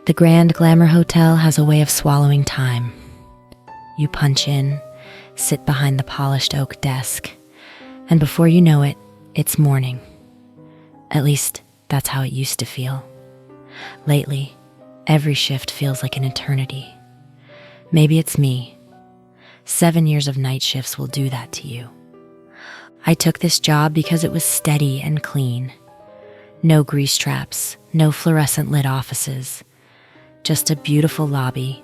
The Grand Glamour Hotel has a way of swallowing time. You punch in, sit behind the polished oak desk, and before you know it, it's morning. At least, that's how it used to feel. Lately, every shift feels like an eternity. Maybe it's me. 7 years of night shifts will do that to you. I took this job because it was steady and clean. No grease traps, no fluorescent lit offices. Just a beautiful lobby,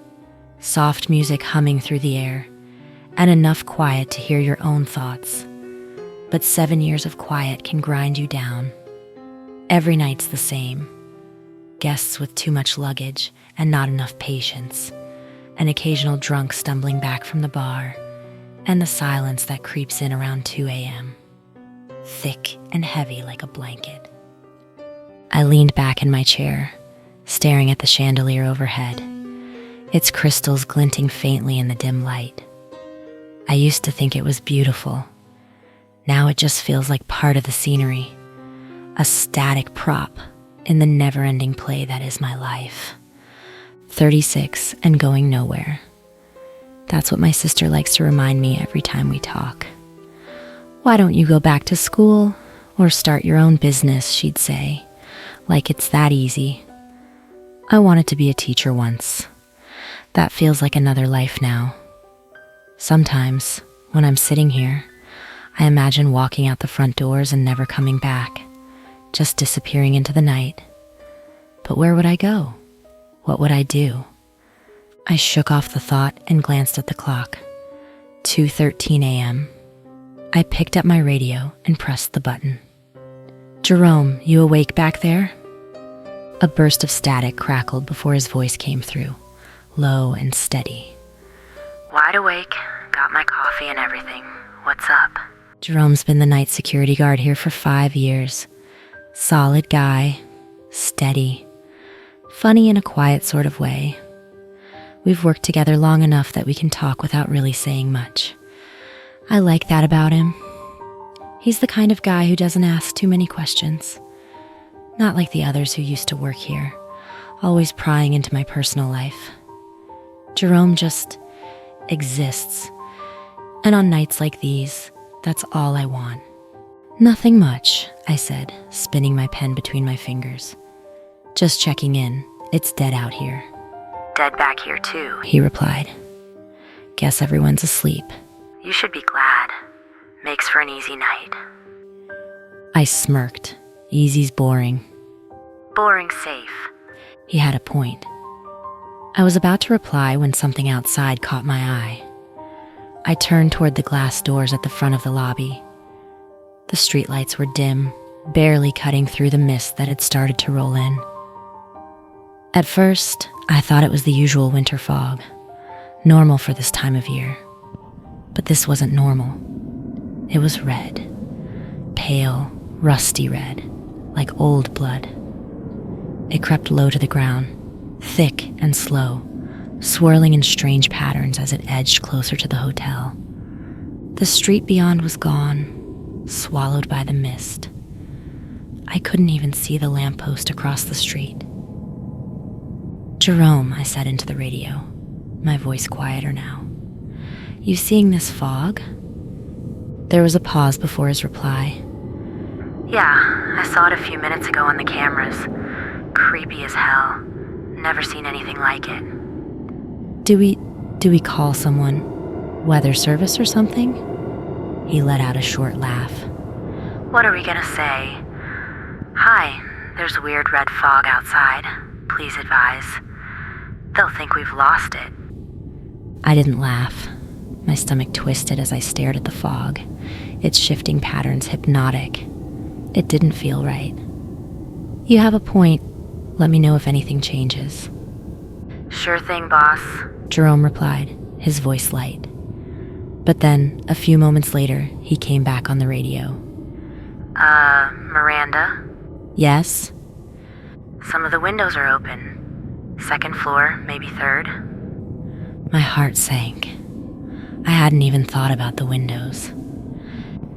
soft music humming through the air, and enough quiet to hear your own thoughts. But 7 years of quiet can grind you down. Every night's the same. Guests with too much luggage and not enough patience. An occasional drunk stumbling back from the bar, and the silence that creeps in around 2 a.m. Thick and heavy like a blanket. I leaned back in my chair, staring at the chandelier overhead, its crystals glinting faintly in the dim light. I used to think it was beautiful. Now it just feels like part of the scenery, a static prop in the never-ending play that is my life. 36 and going nowhere. That's what my sister likes to remind me every time we talk. Why don't you go back to school or start your own business, she'd say, like it's that easy. I wanted to be a teacher once. That feels like another life now. Sometimes, when I'm sitting here, I imagine walking out the front doors and never coming back, just disappearing into the night. But where would I go? What would I do? I shook off the thought and glanced at the clock. 2:13 a.m. I picked up my radio and pressed the button. Jerome, you awake back there? A burst of static crackled before his voice came through, low and steady. Wide awake, got my coffee and everything. What's up? Jerome's been the night security guard here for 5 years. Solid guy, steady, funny in a quiet sort of way. We've worked together long enough that we can talk without really saying much. I like that about him. He's the kind of guy who doesn't ask too many questions. Not like the others who used to work here, always prying into my personal life. Jerome just exists. And on nights like these, that's all I want. Nothing much, I said, spinning my pen between my fingers. Just checking in. It's dead out here. Dead back here too, he replied. Guess everyone's asleep. You should be glad. Makes for an easy night. I smirked. Easy's boring. Boring safe. He had a point. I was about to reply when something outside caught my eye. I turned toward the glass doors at the front of the lobby. The streetlights were dim, barely cutting through the mist that had started to roll in. At first, I thought it was the usual winter fog, normal for this time of year. But this wasn't normal. It was red. Pale, rusty red, like old blood. It crept low to the ground, thick and slow, swirling in strange patterns as it edged closer to the hotel. The street beyond was gone, swallowed by the mist. I couldn't even see the lamppost across the street. Jerome, I said into the radio, my voice quieter now. You seeing this fog? There was a pause before his reply. Yeah, I saw it a few minutes ago on the cameras. Creepy as hell. Never seen anything like it. Do we call someone? Weather service or something? He let out a short laugh. What are we gonna say? Hi, there's weird red fog outside. Please advise. They'll think we've lost it. I didn't laugh. My stomach twisted as I stared at the fog, its shifting patterns hypnotic. It didn't feel right. You have a point. Let me know if anything changes. Sure thing, boss, Jerome replied, his voice light. But then, a few moments later, he came back on the radio. Miranda? Yes? Some of the windows are open. Second floor, maybe third. My heart sank. I hadn't even thought about the windows.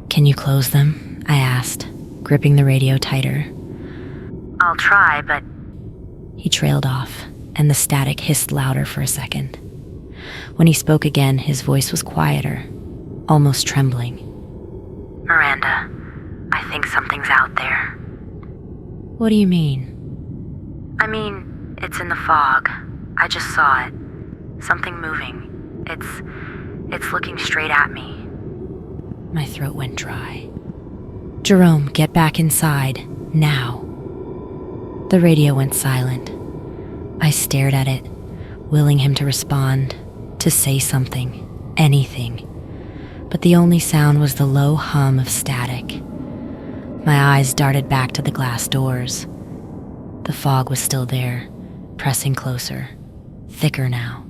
Can you close them? I asked, gripping the radio tighter. I'll try, but... He trailed off, and the static hissed louder for a second. When he spoke again, his voice was quieter, almost trembling. Miranda, I think something's out there. What do you mean? I mean, it's in the fog. I just saw it. Something moving. It's looking straight at me. My throat went dry. Jerome, get back inside, now. The radio went silent. I stared at it, willing him to respond, to say something, anything. But the only sound was the low hum of static. My eyes darted back to the glass doors. The fog was still there, pressing closer, thicker now.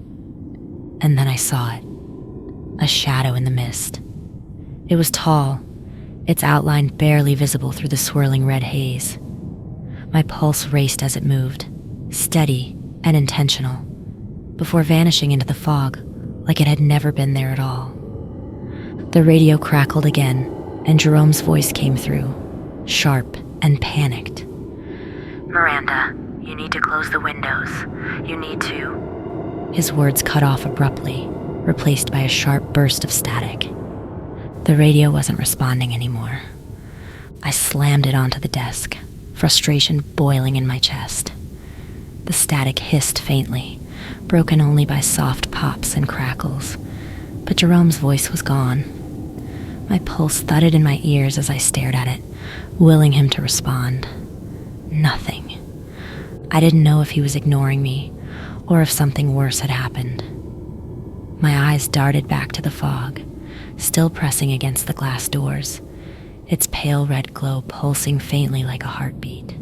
And then I saw it, a shadow in the mist. It was tall, its outline barely visible through the swirling red haze. My pulse raced as it moved, steady and intentional, before vanishing into the fog like it had never been there at all. The radio crackled again, and Jerome's voice came through, sharp and panicked. Miranda, you need to close the windows. You need to... His words cut off abruptly, replaced by a sharp burst of static. The radio wasn't responding anymore. I slammed it onto the desk, frustration boiling in my chest. The static hissed faintly, broken only by soft pops and crackles, but Jerome's voice was gone. My pulse thudded in my ears as I stared at it, willing him to respond. Nothing. I didn't know if he was ignoring me, or if something worse had happened. My eyes darted back to the fog, still pressing against the glass doors, its pale red glow pulsing faintly like a heartbeat.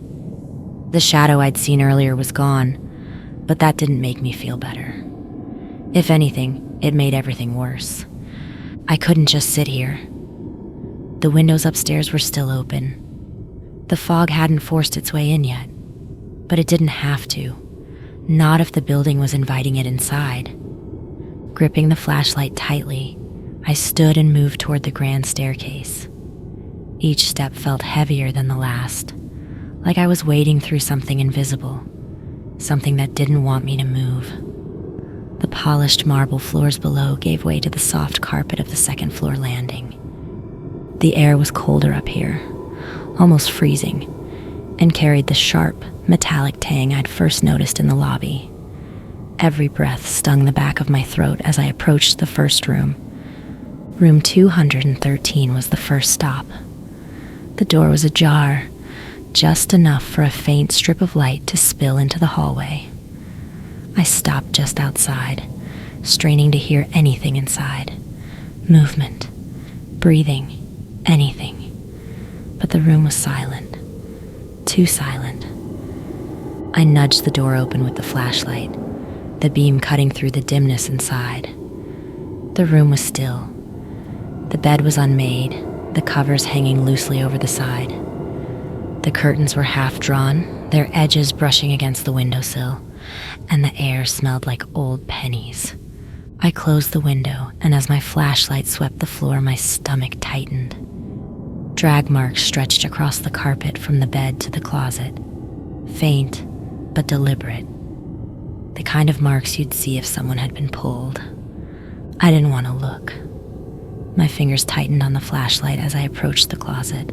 The shadow I'd seen earlier was gone, but that didn't make me feel better. If anything, it made everything worse. I couldn't just sit here. The windows upstairs were still open. The fog hadn't forced its way in yet, but it didn't have to. Not if the building was inviting it inside. Gripping the flashlight tightly, I stood and moved toward the grand staircase. Each step felt heavier than the last, like I was wading through something invisible, something that didn't want me to move. The polished marble floors below gave way to the soft carpet of the second floor landing. The air was colder up here, almost freezing, and carried the sharp, metallic tang I'd first noticed in the lobby. Every breath stung the back of my throat as I approached the first room. Room 213 was the first stop. The door was ajar, just enough for a faint strip of light to spill into the hallway. I stopped just outside, straining to hear anything inside. Movement, breathing, anything. But the room was silent. Too silent. I nudged the door open with the flashlight, the beam cutting through the dimness inside. The room was still. The bed was unmade, the covers hanging loosely over the side. The curtains were half drawn, their edges brushing against the windowsill, and the air smelled like old pennies. I closed the window, and as my flashlight swept the floor, my stomach tightened. Drag marks stretched across the carpet from the bed to the closet. Faint, but deliberate. The kind of marks you'd see if someone had been pulled. I didn't want to look. My fingers tightened on the flashlight as I approached the closet,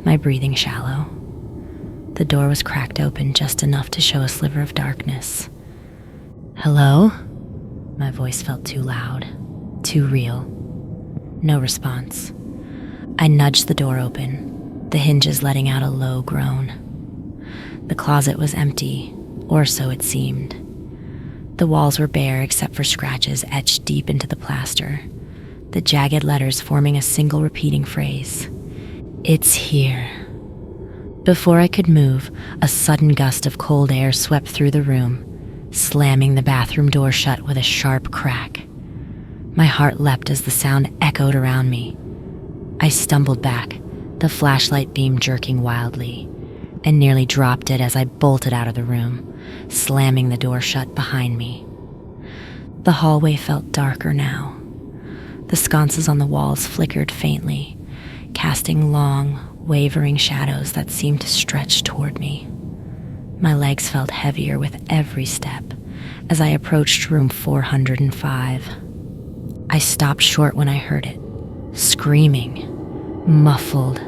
my breathing shallow. The door was cracked open just enough to show a sliver of darkness. "Hello?" My voice felt too loud, too real. No response. I nudged the door open, the hinges letting out a low groan. The closet was empty, or so it seemed. The walls were bare except for scratches etched deep into the plaster, the jagged letters forming a single repeating phrase. "It's here." Before I could move, a sudden gust of cold air swept through the room, slamming the bathroom door shut with a sharp crack. My heart leapt as the sound echoed around me. I stumbled back, the flashlight beam jerking wildly, and nearly dropped it as I bolted out of the room, slamming the door shut behind me. The hallway felt darker now. The sconces on the walls flickered faintly, casting long, wavering shadows that seemed to stretch toward me. My legs felt heavier with every step as I approached room 405. I stopped short when I heard it, screaming, muffled,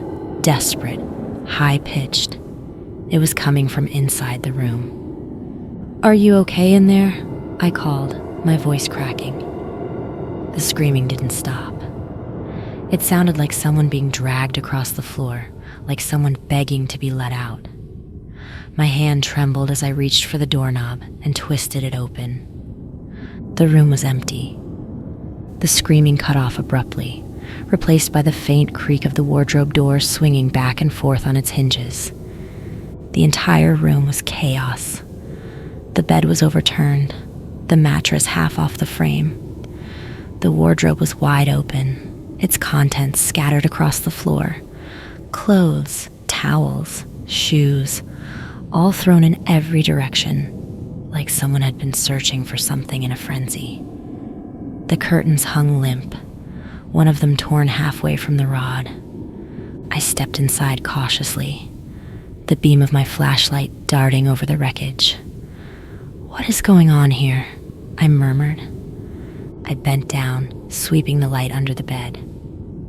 desperate, high-pitched. It was coming from inside the room. "Are you okay in there?" I called, my voice cracking. The screaming didn't stop. It sounded like someone being dragged across the floor, like someone begging to be let out. My hand trembled as I reached for the doorknob and twisted it open. The room was empty. The screaming cut off abruptly, replaced by the faint creak of the wardrobe door swinging back and forth on its hinges. The entire room was chaos. The bed was overturned, the mattress half off the frame. The wardrobe was wide open, its contents scattered across the floor. Clothes, towels, shoes, all thrown in every direction, like someone had been searching for something in a frenzy. The curtains hung limp, one of them torn halfway from the rod. I stepped inside cautiously, the beam of my flashlight darting over the wreckage. "What is going on here?" I murmured. I bent down, sweeping the light under the bed.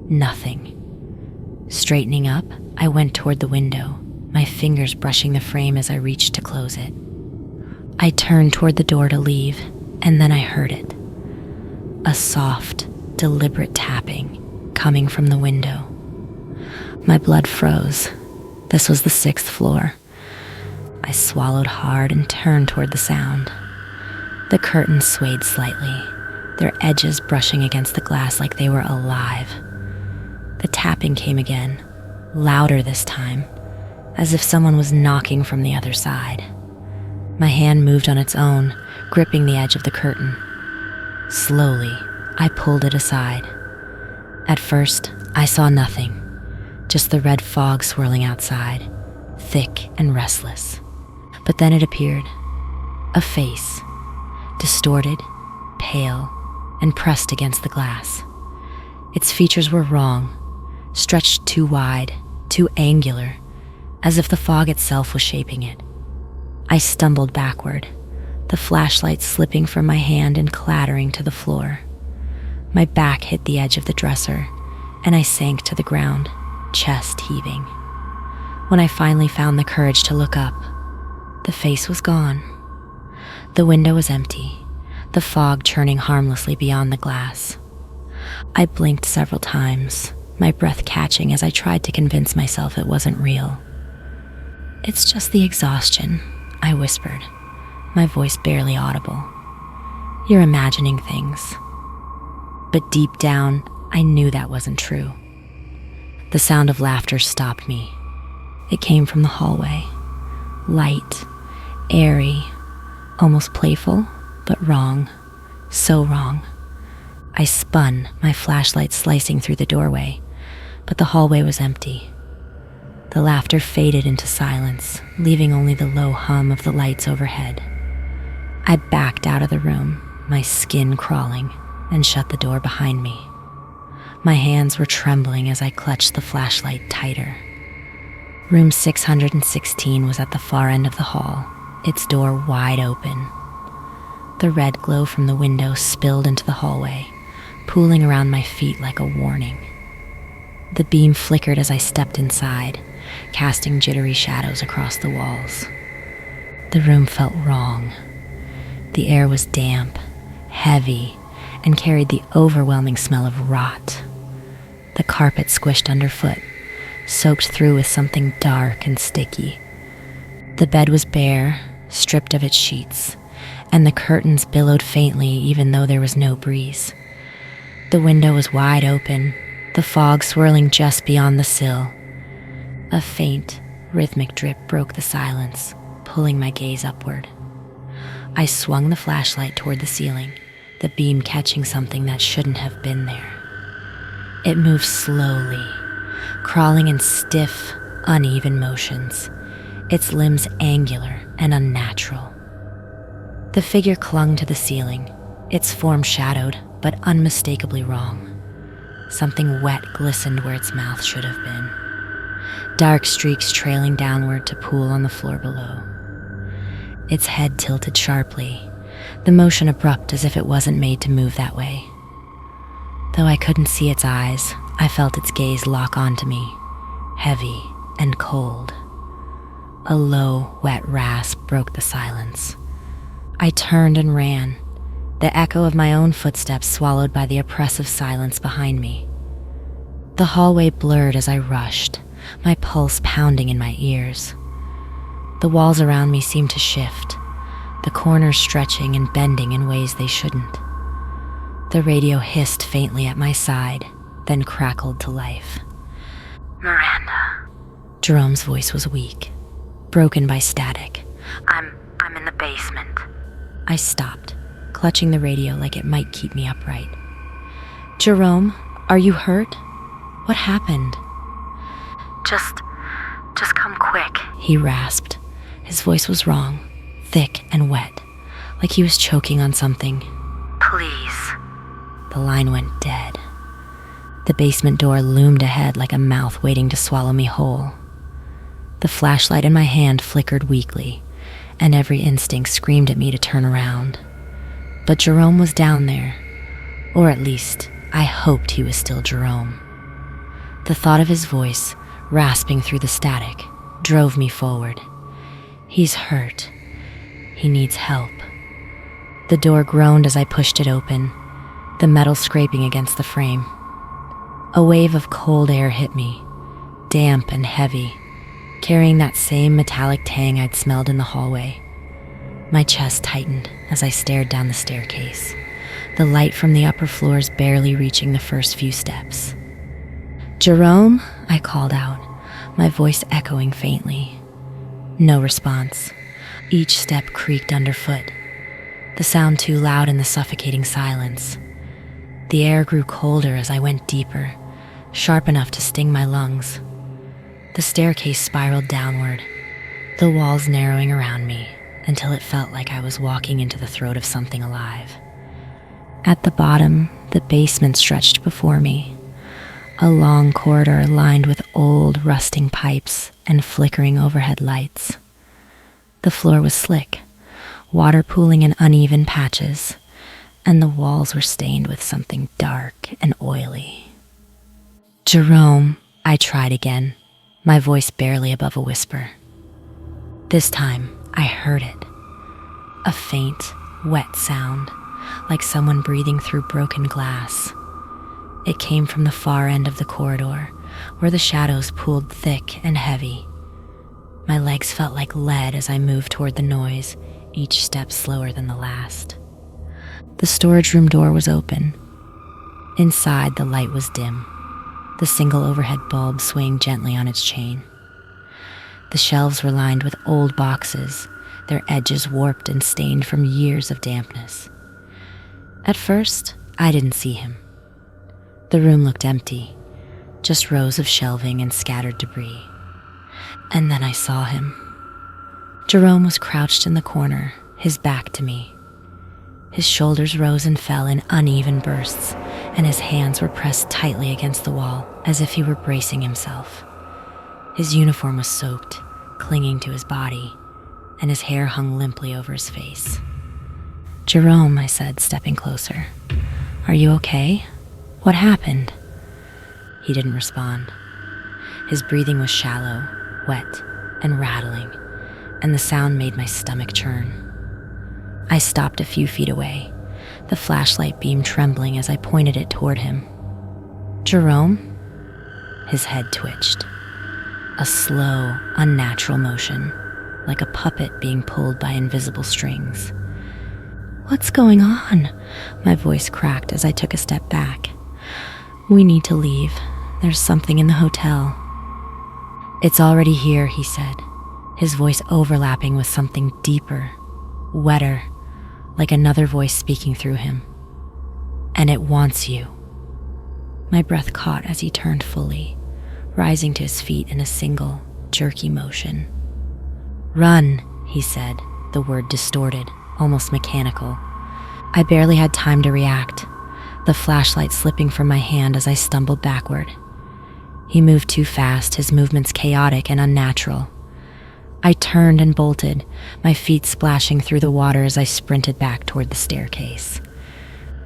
Nothing. Straightening up, I went toward the window, my fingers brushing the frame as I reached to close it. I turned toward the door to leave, and then I heard it. A soft, deliberate tapping coming from the window. My blood froze. This was the 6th floor. I swallowed hard and turned toward the sound. The curtains swayed slightly, their edges brushing against the glass like they were alive. The tapping came again, louder this time, as if someone was knocking from the other side. My hand moved on its own, gripping the edge of the curtain. Slowly, I pulled it aside. At first, I saw nothing, just the red fog swirling outside, thick and restless. But then it appeared, a face, distorted, pale, and pressed against the glass. Its features were wrong, stretched too wide, too angular, as if the fog itself was shaping it. I stumbled backward, the flashlight slipping from my hand and clattering to the floor. My back hit the edge of the dresser, and I sank to the ground, chest heaving. When I finally found the courage to look up, the face was gone. The window was empty, the fog churning harmlessly beyond the glass. I blinked several times, my breath catching as I tried to convince myself it wasn't real. "It's just the exhaustion," I whispered, my voice barely audible. "You're imagining things." But deep down, I knew that wasn't true. The sound of laughter stopped me. It came from the hallway, light, airy, almost playful, but wrong, so wrong. I spun, my flashlight slicing through the doorway, but the hallway was empty. The laughter faded into silence, leaving only the low hum of the lights overhead. I backed out of the room, my skin crawling, and shut the door behind me. My hands were trembling as I clutched the flashlight tighter. Room 616 was at the far end of the hall, its door wide open. The red glow from the window spilled into the hallway, pooling around my feet like a warning. The beam flickered as I stepped inside, casting jittery shadows across the walls. The room felt wrong. The air was damp, heavy, and carried the overwhelming smell of rot. The carpet squished underfoot, soaked through with something dark and sticky. The bed was bare, stripped of its sheets, and the curtains billowed faintly even though there was no breeze. The window was wide open, the fog swirling just beyond the sill. A faint, rhythmic drip broke the silence, pulling my gaze upward. I swung the flashlight toward the ceiling, the beam catching something that shouldn't have been there. It moved slowly, crawling in stiff, uneven motions, its limbs angular and unnatural. The figure clung to the ceiling, its form shadowed but unmistakably wrong. Something wet glistened where its mouth should have been, dark streaks trailing downward to pool on the floor below. its head tilted sharply, the motion abrupt as if it wasn't made to move that way. Though I couldn't see its eyes, I felt its gaze lock onto me, heavy and cold. A low, wet rasp broke the silence. I turned and ran, the echo of my own footsteps swallowed by the oppressive silence behind me. The hallway blurred as I rushed, my pulse pounding in my ears. The walls around me seemed to shift, the corners stretching and bending in ways they shouldn't. The radio hissed faintly at my side, then crackled to life. Miranda. Jerome's voice was weak, broken by static. I'm in the basement. I stopped, clutching the radio like it might keep me upright. Jerome, are you hurt? What happened? Just come quick. He rasped. His voice was wrong, thick and wet, like he was choking on something. Please. The line went dead. The basement door loomed ahead like a mouth waiting to swallow me whole. The flashlight in my hand flickered weakly, and every instinct screamed at me to turn around. But Jerome was down there, or at least I hoped he was still Jerome. The thought of his voice, rasping through the static, drove me forward. He's hurt. He needs help. The door groaned as I pushed it open, the metal scraping against the frame. A wave of cold air hit me, damp and heavy, carrying that same metallic tang I'd smelled in the hallway. My chest tightened as I stared down the staircase, the light from the upper floors barely reaching the first few steps. Jerome, I called out, my voice echoing faintly. No response. Each step creaked underfoot, the sound too loud in the suffocating silence. The air grew colder as I went deeper, sharp enough to sting my lungs. The staircase spiraled downward, the walls narrowing around me until it felt like I was walking into the throat of something alive. At the bottom, the basement stretched before me, a long corridor lined with old, rusting pipes and flickering overhead lights. The floor was slick, water pooling in uneven patches, and the walls were stained with something dark and oily. Jerome, I tried again, my voice barely above a whisper. This time, I heard it. A faint, wet sound, like someone breathing through broken glass. It came from the far end of the corridor, where the shadows pooled thick and heavy. My legs felt like lead as I moved toward the noise, each step slower than the last. The storage room door was open. Inside, the light was dim, the single overhead bulb swaying gently on its chain. The shelves were lined with old boxes, their edges warped and stained from years of dampness. At first, I didn't see him. The room looked empty, just rows of shelving and scattered debris. And then I saw him. Jerome was crouched in the corner, his back to me. His shoulders rose and fell in uneven bursts, and his hands were pressed tightly against the wall as if he were bracing himself. His uniform was soaked, clinging to his body, and his hair hung limply over his face. Jerome, I said, stepping closer. Are you okay? What happened? He didn't respond. His breathing was shallow, wet, and rattling, and the sound made my stomach churn. I stopped a few feet away, the flashlight beam trembling as I pointed it toward him. Jerome? His head twitched. A slow, unnatural motion, like a puppet being pulled by invisible strings. What's going on? My voice cracked as I took a step back. We need to leave. There's something in the hotel. It's already here, he said, his voice overlapping with something deeper, wetter, like another voice speaking through him. And it wants you. My breath caught as he turned fully, rising to his feet in a single, jerky motion. Run, he said, the word distorted, almost mechanical. I barely had time to react, the flashlight slipping from my hand as I stumbled backward. He moved too fast, his movements chaotic and unnatural. I turned and bolted, my feet splashing through the water as I sprinted back toward the staircase.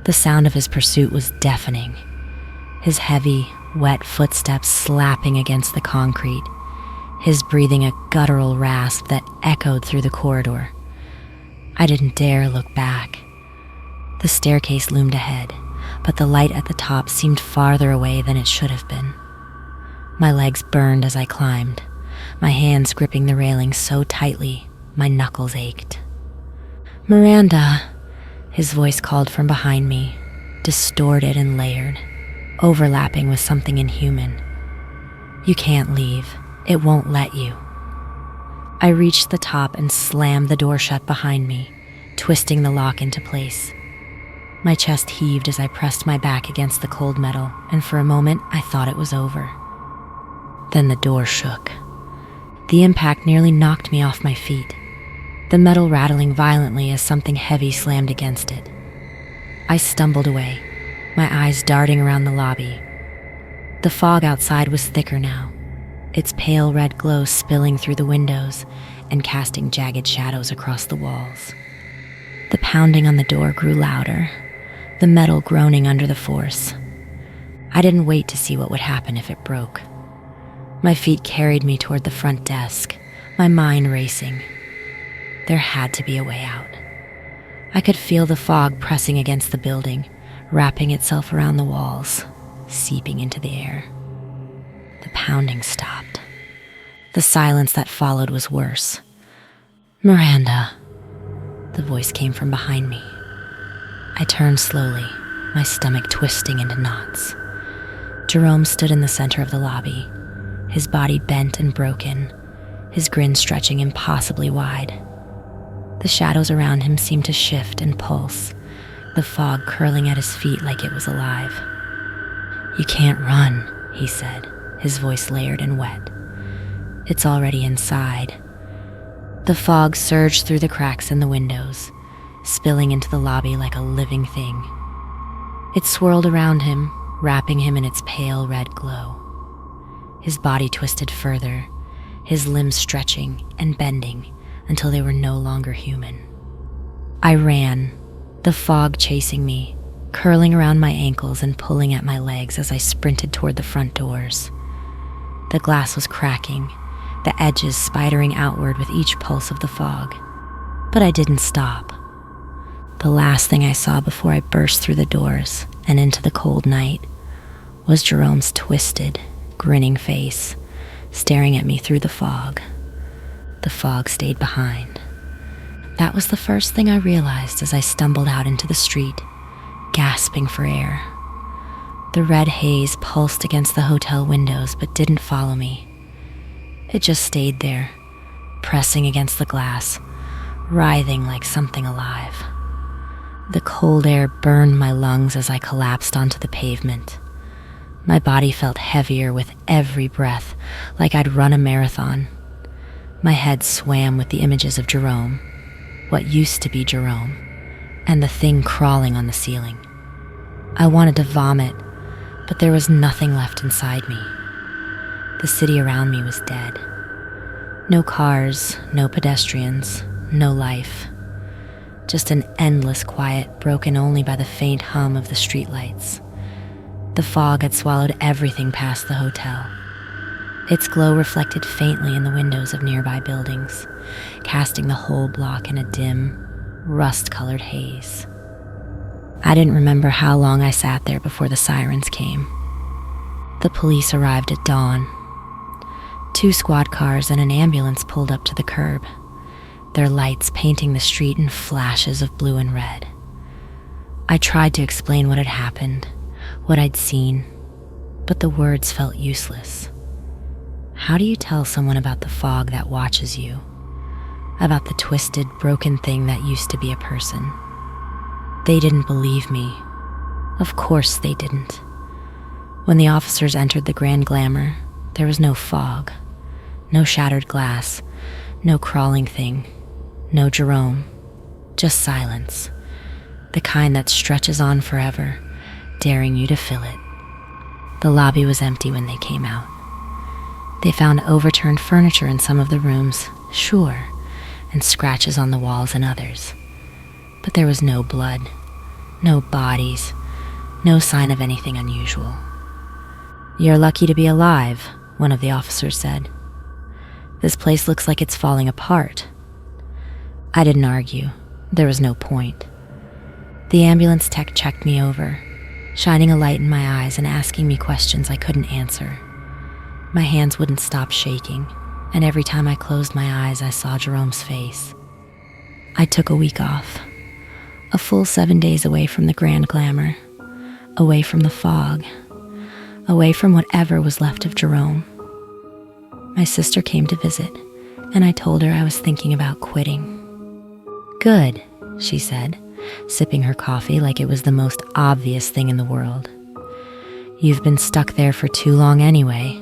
The sound of his pursuit was deafening, his heavy, wet footsteps slapping against the concrete, his breathing a guttural rasp that echoed through the corridor. I didn't dare look back. The staircase loomed ahead, but the light at the top seemed farther away than it should have been. My legs burned as I climbed, my hands gripping the railing so tightly my knuckles ached. "Miranda," his voice called from behind me, distorted and layered, overlapping with something inhuman. "You can't leave. It won't let you." I reached the top and slammed the door shut behind me, twisting the lock into place. My chest heaved as I pressed my back against the cold metal, and for a moment I thought it was over. Then the door shook. The impact nearly knocked me off my feet, the metal rattling violently as something heavy slammed against it. I stumbled away, my eyes darting around the lobby. The fog outside was thicker now, its pale red glow spilling through the windows and casting jagged shadows across the walls. The pounding on the door grew louder, the metal groaning under the force. I didn't wait to see what would happen if it broke. My feet carried me toward the front desk, my mind racing. There had to be a way out. I could feel the fog pressing against the building, wrapping itself around the walls, seeping into the air. The pounding stopped. The silence that followed was worse. "Miranda," the voice came from behind me. I turned slowly, my stomach twisting into knots. Jerome stood in the center of the lobby, his body bent and broken, his grin stretching impossibly wide. The shadows around him seemed to shift and pulse, the fog curling at his feet like it was alive. "You can't run," he said, his voice layered and wet. "It's already inside." The fog surged through the cracks in the windows, spilling into the lobby like a living thing. It swirled around him, wrapping him in its pale red glow. His body twisted further, his limbs stretching and bending until they were no longer human. I ran, the fog chasing me, curling around my ankles and pulling at my legs as I sprinted toward the front doors. The glass was cracking, the edges spidering outward with each pulse of the fog. But I didn't stop. The last thing I saw before I burst through the doors and into the cold night was Jerome's twisted, grinning face, staring at me through the fog. The fog stayed behind. That was the first thing I realized as I stumbled out into the street, gasping for air. The red haze pulsed against the hotel windows but didn't follow me. It just stayed there, pressing against the glass, writhing like something alive. The cold air burned my lungs as I collapsed onto the pavement. My body felt heavier with every breath, like I'd run a marathon. My head swam with the images of Jerome, what used to be Jerome, and the thing crawling on the ceiling. I wanted to vomit, but there was nothing left inside me. The city around me was dead. No cars, no pedestrians, no life. Just an endless quiet broken only by the faint hum of the streetlights. The fog had swallowed everything past the hotel. Its glow reflected faintly in the windows of nearby buildings, casting the whole block in a dim, rust-colored haze. I didn't remember how long I sat there before the sirens came. The police arrived at dawn. 2 squad cars and an ambulance pulled up to the curb, their lights painting the street in flashes of blue and red. I tried to explain what had happened, what I'd seen, but the words felt useless. How do you tell someone about the fog that watches you? About the twisted, broken thing that used to be a person? They didn't believe me. Of course they didn't. When the officers entered the Grand Glamour, there was no fog, no shattered glass, no crawling thing, no Jerome, just silence, the kind that stretches on forever, daring you to fill it. The lobby was empty when they came out. They found overturned furniture in some of the rooms, sure, and scratches on the walls in others. But there was no blood, no bodies, no sign of anything unusual. "You're lucky to be alive," one of the officers said. "This place looks like it's falling apart." I didn't argue. There was no point. The ambulance tech checked me over, shining a light in my eyes and asking me questions I couldn't answer. My hands wouldn't stop shaking, and every time I closed my eyes, I saw Jerome's face. I took a week off, a full 7 days away from the grand glamour, away from the fog, away from whatever was left of Jerome. My sister came to visit, and I told her I was thinking about quitting. "Good," she said, sipping her coffee like it was the most obvious thing in the world. "You've been stuck there for too long anyway."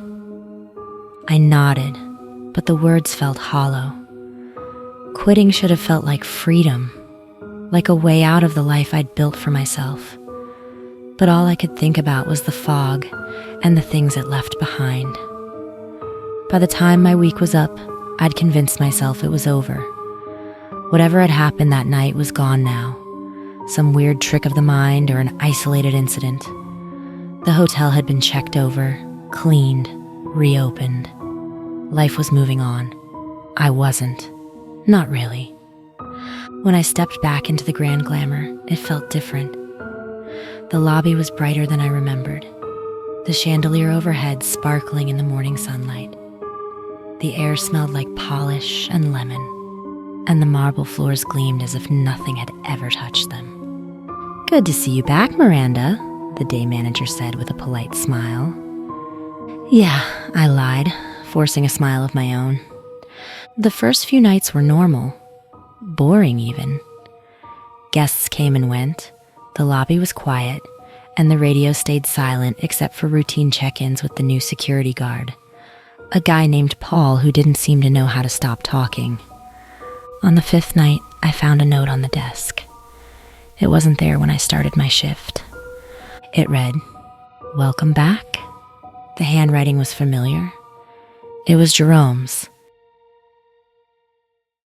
I nodded, but the words felt hollow. Quitting should have felt like freedom, like a way out of the life I'd built for myself. But all I could think about was the fog and the things it left behind. By the time my week was up, I'd convinced myself it was over. Whatever had happened that night was gone now. Some weird trick of the mind or an isolated incident. The hotel had been checked over, cleaned, reopened. Life was moving on. I wasn't. Not really. When I stepped back into the grand glamour, it felt different. The lobby was brighter than I remembered, the chandelier overhead sparkling in the morning sunlight. The air smelled like polish and lemon, and the marble floors gleamed as if nothing had ever touched them. "Good to see you back, Miranda," the day manager said with a polite smile. "Yeah," I lied, forcing a smile of my own. The first few nights were normal, boring even. Guests came and went, the lobby was quiet, and the radio stayed silent except for routine check-ins with the new security guard, a guy named Paul who didn't seem to know how to stop talking. On the 5th night, I found a note on the desk. It wasn't there when I started my shift. It read, "Welcome back." The handwriting was familiar. It was Jerome's,